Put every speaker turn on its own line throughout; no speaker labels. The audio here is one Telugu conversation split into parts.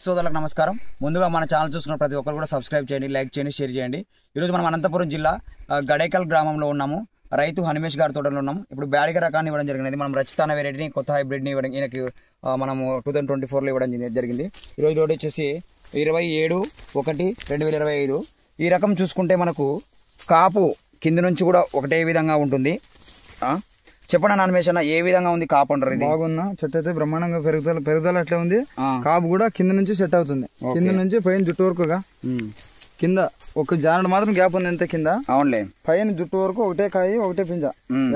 సోదరులకు నమస్కారం. ముందుగా మన ఛానల్ చూస్తున్న ప్రతి ఒక్కరు కూడా సబ్స్క్రైబ్ చేయండి, లైక్ చేయండి, షేర్ చేయండి. ఈరోజు మనం అనంతపురం జిల్లా గడేకల్ గ్రామంలో ఉన్నాము. రైతు హనుమేష్ గారి తోటలో ఉన్నాము. ఇప్పుడు బ్యాడిగ రకాన్ని ఇవ్వడం జరిగినది. మనం రచితాన వెరైటీని కొత్త హైబ్రిడ్ని ఇవ్వడం ఈయనకి మనము 2024లో ఇవ్వడం జరిగింది. ఈరోజు రోడ్ వచ్చేసి 27/1/2025. ఈ రకం చూసుకుంటే మనకు కాపు కింద నుంచి కూడా ఒకటే విధంగా ఉంటుంది. చెప్పండి హనుమేష్ అన్న, ఏ విధంగా ఉంది కాపు అంటారు? ఇది
బాగున్నా చెట్టు అయితే బ్రహ్మాండంగా పెరుగుదల అట్లే ఉంది. కాపు కూడా కింద నుంచి సెట్ అవుతుంది. కింద నుంచి పైన జుట్టు వరకుగా కింద ఒక జానడు మాత్రం గ్యాప్ ఉంది అంతే కింద.
అవునులే.
పైన జుట్టు వరకు ఒకటే కాయ ఒకటే పింజ,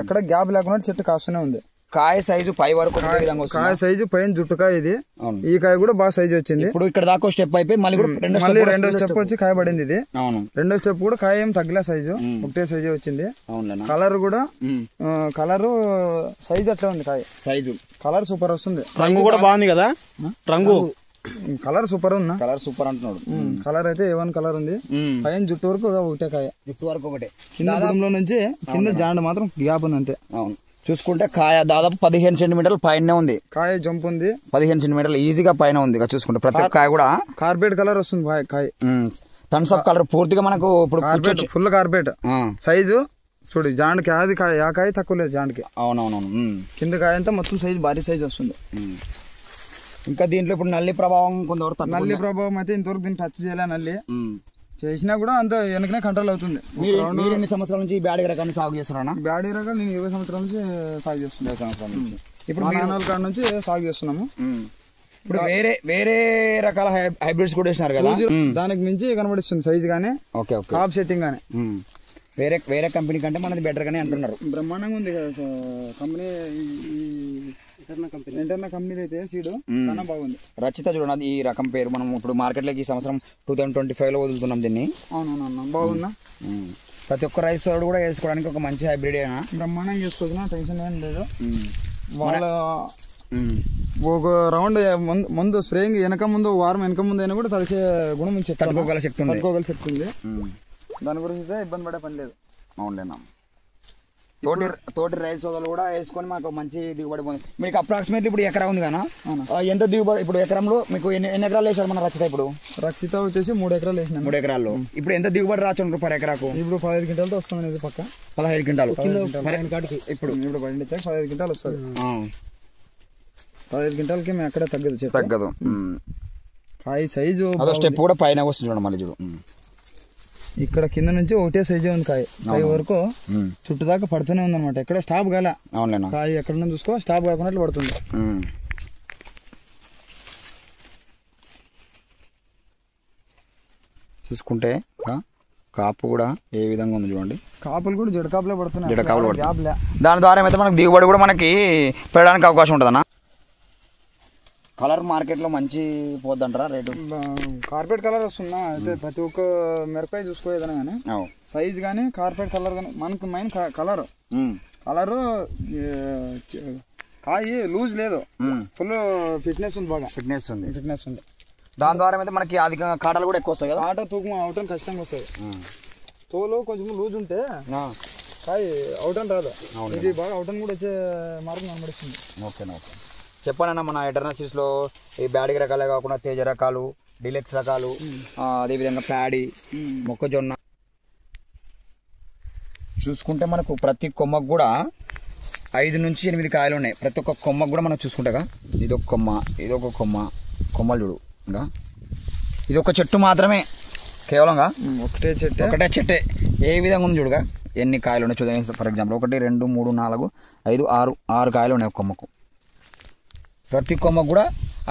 ఎక్కడ గ్యాప్ లేకుండా చెట్టు కాస్తూనే ఉంది.
కాయ సైజు పై వరకు
కాయ సైజు పైన జుట్టు కాయ ఇది. ఈ కాయ కూడా బాగా సైజు వచ్చింది.
ఇప్పుడు ఇక్కడ దాకా స్టెప్ అయిపోయి మళ్ళీ
రెండో స్టెప్ వచ్చి కాయ పడింది ఇది. అవును, రెండో స్టెప్ కూడా కాయ ఏం తగ్గలే, సైజు ఒకటే సైజు వచ్చింది. కలర్ కూడా కలర్ సైజు అట్లా ఉంది. కాయ సైజు కలర్ సూపర్ వస్తుంది.
రంగు కూడా బాగుంది కదా, రంగు
కలర్ సూపర్ ఉన్నా.
కలర్ సూపర్ అంటున్నాడు.
కలర్ అయితే A1 కలర్ ఉంది. పైన జుట్టు వరకు ఒకటే కాయ,
జుట్టు వరకు ఒకటే.
కింద నుంచి కింద జాండ మాత్రం గ్యాప్ ఉంది అంతే.
అవును, చూసుకుంటే కాయ దాదాపు 15 సెంటీమీటర్లు పైన ఉంది.
కాయ జంప్ ఉంది
15 సెంటీమీటర్లు ఈజీగా పైన ఉంది. చూసుకుంటే ప్రతి కాయ కూడా
కార్పెట్ కలర్ వస్తుంది. కాయ
థమ్స్ అప్ కలర్ పూర్తిగా మనకు
కార్పెట్, ఫుల్ కార్పెట్ సైజు చూడు. జాండకి అది కాయ, ఆ కాయ తక్కువ లేదు జాండకి.
అవునవునవును.
కింద కాయ అంతా మొత్తం సైజు భారీ సైజు వస్తుంది.
ఇంకా దీంట్లో ఇప్పుడు నల్లి ప్రభావం కొంతవరకు,
నల్లి ప్రభావం అయితే ఇంతవరకు దీన్ని టచ్ చేయలే. నల్లి చేసినా కూడా అంత వెనకనే కంట్రోల్ అవుతుంది.
మీరు ఎన్ని సంవత్సరాల నుంచి బ్యాడిగ రకాన్ని సాగు చేస్తున్నారా?
బ్యాడిగ రకాలు నేను 20 సంవత్సరాల నుంచి సాగు చేస్తున్నాను. 20 సంవత్సరాల నుంచి ఇప్పుడు 4 కాడ నుంచి సాగు చేస్తున్నాము.
ఇప్పుడు వేరే రకాల హైబ్రిడ్స్ కూడా వేసినారు కదా,
దానికి మించి కనబడిస్తుంది సైజ్ గానీ, కాప్ సెట్టింగ్ గానీ.
వేరే కంపెనీ కంటే మనది బెటర్ గానే అంటున్నారు.
బ్రహ్మాండంగా ఉంది కదా కంపెనీ. ఇంటర్నల్ కంపెనీ అయితే సీడ్ చాలా బాగుంది.
రచిత చూడండి, ఈ రకం పేరు మనం ఇప్పుడు మార్కెట్ లోకి ఈ సంవత్సరం 2025లో వదులుతున్నాం దీన్ని.
అవునవును, బాగుందా.
ప్రతి ఒక్క రైస్ కూడా వేసుకోవడానికి ఒక మంచి హైబ్రిడ్
బ్రహ్మాండంగా చేసుకోవచ్చు, టెన్షన్ ఏం లేదు. వాళ్ళ ఒక రౌండ్ ముందు స్ప్రేయింగ్ వెనక ముందు వారం వెనక ముందు అయినా కూడా తడిసే గుణం
తట్టుకోగల శక్తి
ఉంది. దాని గురించి ఇబ్బంది పడే పని లేదు.
అవునులేనా. తోటి రైస్ సోదలు కూడా వేసుకొని మాకు మంచి దిగుబడి పొంది. మీకు అప్రాక్సిమేట్లీ ఇప్పుడు ఎకరా ఉంది కదా, ఎంత దిగుబడి ఇప్పుడు ఎకరంలో మీకు ఎన్ని ఎకరాలు వేసారు మన రచిత? ఇప్పుడు
రచిత వచ్చేసి 3 ఎకరాలు వేసిన.
3 ఎకరాల్లో ఇప్పుడు ఎంత దిగుబడి రావచ్చు పర్ ఎకరాకు?
ఇప్పుడు 15 క్వింటాలతో వస్తుంది. ఇది పక్క
15 క్వింటాలు
ఇప్పుడు పండితే 15 క్వింటాలు వస్తుంది. 15 క్వింటాలకి మేము ఎక్కడ తగ్గదు. కాయ సైజు
అదో స్టెప్ కూడా పైన వస్తుంది చూడండి. మళ్ళీ చూడు,
ఇక్కడ కింద నుంచి ఒకటే సైజే ఉంది. కాయ వరకు చుట్టూ దాకా పడుతూనే ఉంది అనమాట. ఎక్కడ స్టాప్ కాల.
అవునులేనా.
కాయ ఎక్కడ చూసుకో, స్టాప్ కాకుండా పడుతుంది.
చూసుకుంటే కాపు కూడా ఏ విధంగా ఉంది చూడండి.
కాపులు కూడా జడకాపులే పడుతున్నాయి.
దాని ద్వారా అయితే మనకి దిగుబడి కూడా మనకి పెరగడానికి అవకాశం ఉంటుందన్న. కలర్ మార్కెట్ లో మంచి పోద్దంటారా రేటు?
కార్పెట్ కలర్ వస్తుందా అయితే ప్రతి ఒక్క మిరపకాయ చూసుకోలేదనే కానీ సైజ్ కానీ కార్పెట్ కలర్ కానీ మనకు మెయిన్ కలర్ కాయ లూజ్ లేదు, ఫుల్ ఫిట్నెస్ ఉంది. బాగా ఫిట్నెస్ ఉంది.
దాని ద్వారా అయితే మనకి అధికంగా కాటలు కూడా ఎక్కువ వస్తాయి కదా.
కాట తూకం అవటం ఖచ్చితంగా వస్తుంది. తోలు కొంచెం లూజ్ ఉంటే కాయ అవటం రాదు. ఇది బాగా అవటం కూడా వచ్చే మార్గం కనబడుతుంది.
ఓకేనా. చెప్పండి అన్న, మన ఎటర్నల్ సీడ్స్ లో ఈ బ్యాడిగ రకాలే కాకుండా తేజ రకాలు, డిలెక్స్ రకాలు, అదేవిధంగా ప్యాడీ, మొక్కజొన్న చూసుకుంటే మనకు ప్రతి కొమ్మకు కూడా 5 నుంచి 8 కాయలు ఉన్నాయి. ప్రతి ఒక్క కొమ్మకు కూడా మనం చూసుకుంటాగా ఇదొక కొమ్మ, ఇదొక కొమ్మలు చూడు. ఇంకా ఇది ఒక చెట్టు మాత్రమే, కేవలంగా ఒకటే చెట్టే. ఏ విధంగా ఉంది చూడుగా, ఎన్ని కాయలు ఉన్నాయి చూద్దాం. ఫర్ ఎగ్జాంపుల్ 1 2 3 4 5 6 కాయలు ఉన్నాయి ఒక కొమ్మకు. ప్రతి కొమ్మకు కూడా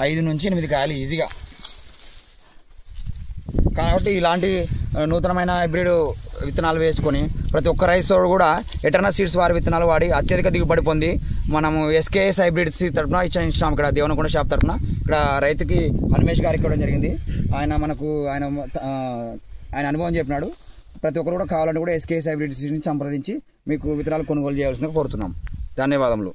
5 నుంచి 8 కాయలు ఈజీగా. కాబట్టి ఇలాంటి నూతనమైన హైబ్రిడ్ విత్తనాలు వేసుకొని ప్రతి ఒక్క రైతు కూడా ఎటర్నల్ సీడ్స్ వారి విత్తనాలు వాడి అత్యధిక దిగుబడి పొంది మనము SKS హైబ్రిడ్స్ తరఫున ఇచ్చాం. ఇక్కడ దేవనకొండ షాప్ తరఫున ఇక్కడ రైతుకి హనుమేష్ గారికి ఇవ్వడం జరిగింది. ఆయన అనుభవం చెప్పినాడు. ప్రతి ఒక్కరు కూడా కావాలంటే కూడా SKS హైబ్రిడ్స్ని సంప్రదించి మీకు విత్తనాలు కొనుగోలు చేయాల్సిందిగా కోరుతున్నాం. ధన్యవాదములు.